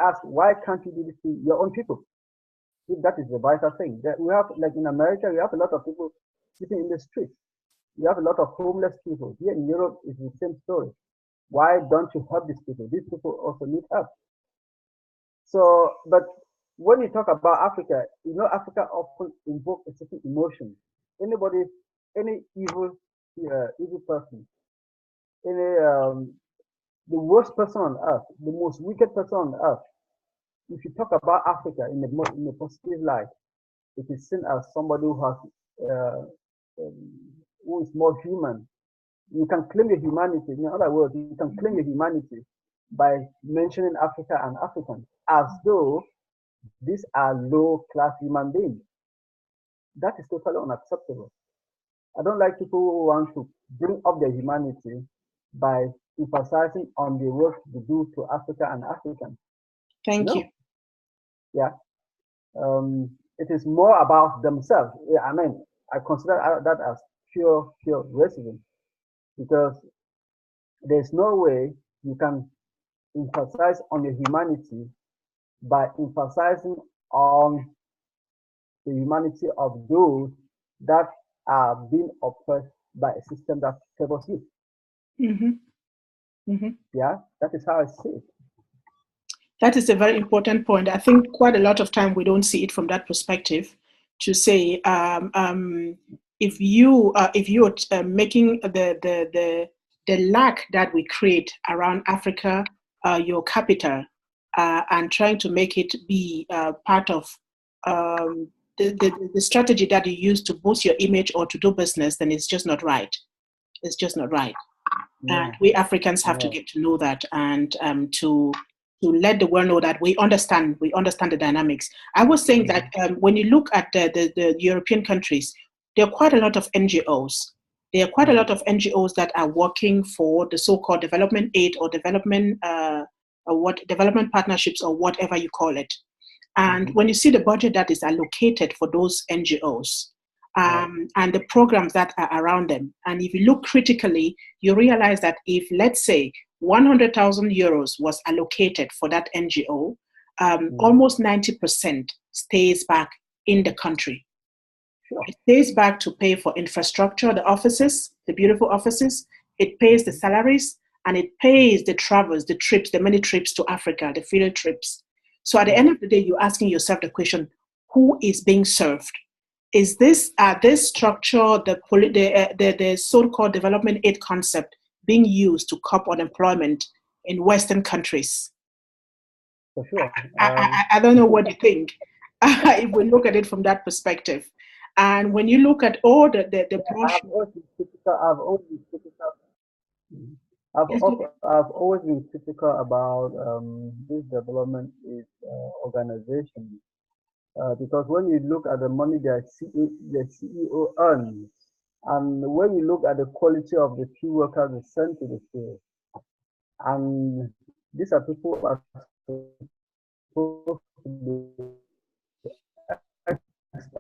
ask, why can't you do this to your own people? If that is the vital thing. That we have, like in America, we have a lot of people sleeping in the streets. We have a lot of homeless people. Here in Europe, it's the same story. Why don't you help these people? These people also need help. So, but when you talk about Africa, Africa often invokes a certain emotion. Anybody, any evil person, any the worst person on earth, the most wicked person on earth. If you talk about Africa in a positive light, it is seen as somebody who has who is more human. You can claim your humanity. In other words, you can claim your humanity by mentioning Africa and Africans as though these are low-class human beings. That is totally unacceptable. I don't like people who want to bring up their humanity by emphasizing on the work they do to Africa and Africans. Thank you. Yeah. It is more about themselves. Yeah, I mean, I consider that as pure racism, because there's no way you can emphasize on your humanity by emphasizing on the humanity of those that are being oppressed by a system that favors you. Yeah, that is how I see it. That is a very important point. I think quite a lot of time we don't see it from that perspective. To say, if you are making the lack that we create around Africa your capital, and trying to make it be part of the strategy that you use to boost your image or to do business, then it's just not right. It's just not right. Yeah. And we Africans have to get to know that, and to let the world know that we understand the dynamics. I was saying that when you look at the European countries, there are quite a lot of NGOs. There are quite a lot of NGOs that are working for the so-called development aid or development development partnerships or whatever you call it. And when you see the budget that is allocated for those NGOs, and the programs that are around them, and if you look critically, you realize that if, let's say, 100,000 euros was allocated for that NGO, almost 90% stays back in the country. Sure. It stays back to pay for infrastructure, the offices, the beautiful offices. It pays the salaries, and it pays the travels, the trips, the many trips to Africa, the field trips. So at the end of the day, you're asking yourself the question, who is being served? Is this structure, the so-called development aid concept, being used to curb unemployment in Western countries? For sure. I don't know what you think if we look at it from that perspective. And when you look at all the I've always been critical about this development aid organization, because when you look at the money their CEO earns, and when you look at the quality of the key workers they send to the field, and these are people who are supposed to be experts